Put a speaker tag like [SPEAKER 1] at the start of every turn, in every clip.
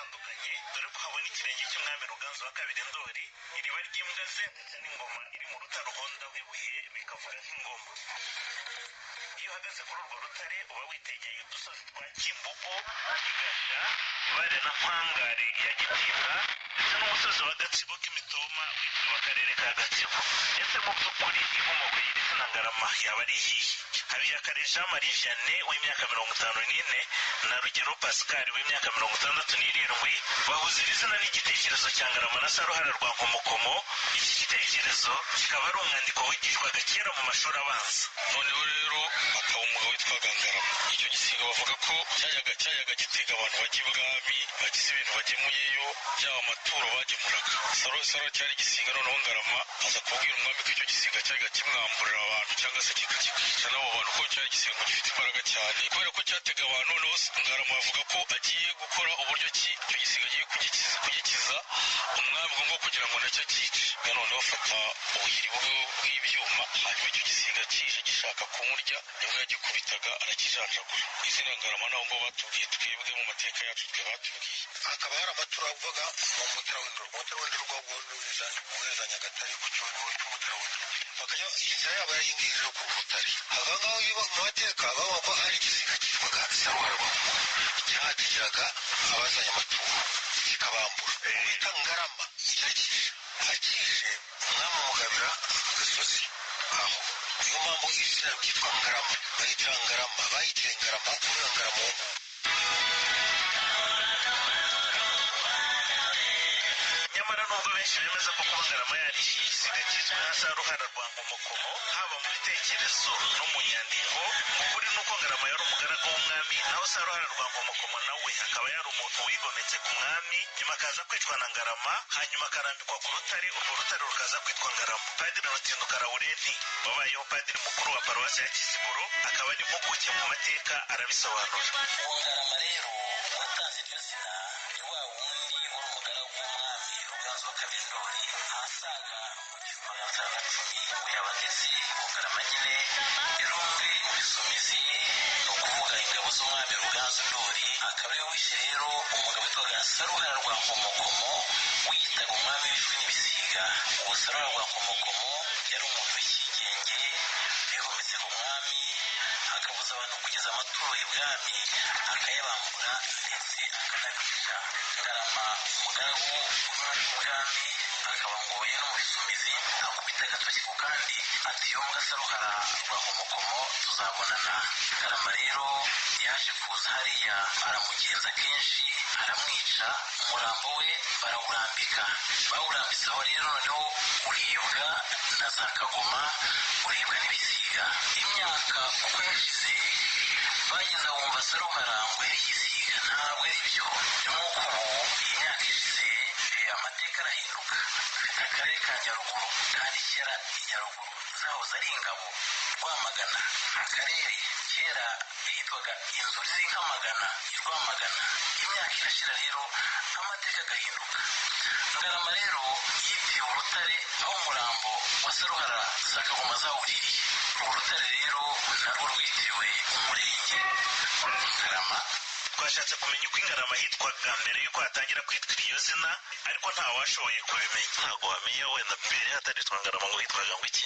[SPEAKER 1] hatandukanye dore ko habona ikirenge cy'umwami Ruganzu wa kabiri Ndoli, iriba ry'imbwa ze ndetse n'ingoma iri mu rutare ruhondaho ibuye bikavuga nk'ingoma. Iyo uhagaze kuri urwo rutare uba witegeye udusozi twa Kimbugu, Igasha, Ibare na Mpangare ya Gitinga ndetse n'umusozi wa Gatsibo k'imitoma witiriwe akarere ka Gatsibo. Ese mu by'ukuri inkomoko y'iri zina Ngarama yaba ari iyihe? Habiyakare Jean Marie Vianney w'imyaka 54 na Rugero Pascal w'imyaka 67 bahuza iri zina n'igitekerezo cya Ngarama na Saruhara rwa Nkomokomo. Iki gitekerezo kikaba ari umwandiko wigishwaga kera mu mashuri abanza.
[SPEAKER 2] Noneho rero akaba umugabo witwaga Ngarama. Icyo gisiga bavuga ko cyayaga gitega abantu bajya ibwami, bagize ibintu bagemuyeyo, byaba amaturo bagemuraga. Saro cyari igisiga, noneho Ngarama aza kubwira umwami ko icyo gisiga cyayaga kimwamburira abantu cyangwa se kikica n'abo bantu, ko cyari igisiga ngo gifite imbaraga cyane kubera ko cyatega abantu. Noneho Ngarama avuga ko agiye gukora uburyo ki icyo gisiga agiye kugikiza umwami ngo kugira ngo nacyo cyice. Noneho afata ubuhiri bw'ibyuma, hanyuma icyo gisiga kije gishaka kumurya, nibwo yagikubitaga arakijanjagura. Izina Ngarama naho ngo batubwiye twebwe mu mateka yacu twe batubwiye. Akaba hari amaturo avuga mu Mutara w'Indorwa rwa Nyagatare ku cyobo cy'Umutara w'Indorwa. Bakajya inzira yabo yayingirije ku rutare. Ahangaho iyo mu mateka bavuga ko hari igisiga cyitwaga Saruhara rwa Nkomokomo cyakigiraga abazanye amaturo kikabambura. Bita Ngarama akishe umwami Mugabira Gasozi aho. Niyo mpamvu izina ryitwa Ngarama, bayita Ngarama, bayitiriye Ngarama kubera Ngarama wo nguwo.
[SPEAKER 1] Nyamara nubwo benshi bemeza ko kuba Ngarama yari igisiga kizwi nka Saruhara rwa Nkomokomo, haba mu bitekerezo no mu nyandiko, ukuri nuko Ngarama yari umugaragu w'umwami, naho Saruhara rwa Nkomokomo nawe akaba yari umuntu wigometse ku mwami, nyuma akaza kwicwa na Ngarama, hanyuma akarambikwa ku rutare, urwo rutare rukaza kwitwa Ngarama. Padiri Rutinduka Laurenti wabayeho padiri mukuru wa paruwasi ya Kiziguro, akaba ari impuguke mu mateka, arabisobanura.
[SPEAKER 3] Uwo Ngarama rero watanze iryo zina ni wa wundi wari umugaragu w'umwami Ruganzu wa kabiri Ndoli, ahasaga mu 1910 ngo yabageze ku Ngarama nyine Irungi Ibisumizi, ni ukuvuga ingabo z'umwami Ruganzu Ndoli. Akaba ariwe wishe rero umugabo witwaga Saruhara rwa Nkomokomo wiyitaga umwami w'ijwi n'ibisiga. Uwo Saruhara rwa Nkomokomo yari umuntu w'ikigenge wigometse ku mwami, akabuza abantu kugeza amaturo y'ibwami, akayabambura ndetse akanabica. Ngarama umugaragu w'umwami w'ubwami akaba ngoye no mu Bisumizi, akubita agatoki ku kandi ati yo mbwa Saruhara rwa Nkomokomo tuzabonana. Ngarama rero yaje kuza hariya aramugenza kenshi, aramwica, umurambo we barawurambika. Bawurambitse aho rero noneho uribwa na za kagoma, uribwa n'ibisiga. Imyaka uko yashize bageza wumva Saruhara ngo yari igisiga, ntabwo ari byo. Nuko ubu iyi myaka ishize amateka arahinduka. Dufite akarere ka Nyaruguru, kandi kera Nyaruguru zahoze ari ingabo. Rwamagana akarere kera hitwaga inzuri z'inkamagana i Rwamagana. Imyaka irashira rero amateka agahinduka. Ngarama rero yitiriwe urutare aho umurambo wa Saruhara za kagoma zawuririye. Urwo rutare rero narwo rwitiriwe umurenge Ngarama.
[SPEAKER 1] Twashatse kumenya uko Ngarama hitwaga mbere yuko hatangira kwitwa iryo zina, ariko nta washoboye kubimenya. Ntabwo wamenya wenda mbere hataritwa Ngarama ngo hitwaga ngo iki.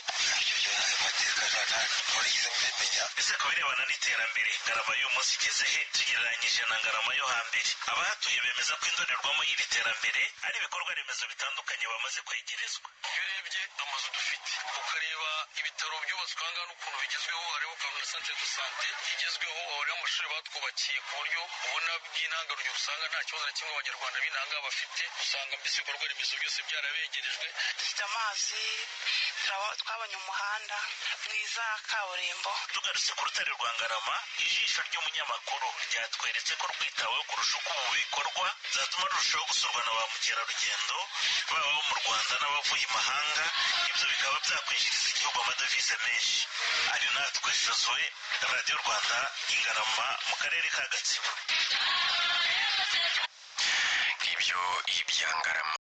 [SPEAKER 2] Ibyo amateka ntabwo mbimenya.
[SPEAKER 1] Ese ku birebana n'iterambere, Ngarama y'uyu munsi igeze he tugereranyije na Ngarama yo hambere? Abahatuye bemeza ko indorerwamo y'iri terambere ari ibikorwa remezo bitandukanye bamaze kwegerezwa.
[SPEAKER 2] Iyo urebye amazu dufite, ukareba ibitaro byubatswe aha ngaha n'ukuntu bigezweho, hariho na centre de santé igezweho, hariho amashuri batwubakiye ku buryo ubona bw'intangarugero usanga nta kibazo na kimwe abanyarwanda b'intanga bafite. Usanga mbese ibikorwa remezo byose byarabegerejwe.
[SPEAKER 4] Dufite amazi, twabonye umuhanda mwiza, kaburimbo.
[SPEAKER 1] Tugarutse ku rutare rwa Ngarama, ijisho ry'umunyamakuru ryatweretse ko rwitaweho kurusha uko ubu bikorwa, zatuma rurushaho gusurwa na ba mukerarugendo, baba bo mu Rwanda n'abavuye imahanga. Ibyo bikaba byakwinjiriza igihugu amadovize menshi. Ari natwe Josue, Radio Rwanda, Ngarama mu karere ka Gatsibo.
[SPEAKER 5] Ibyo ibya Ngarama.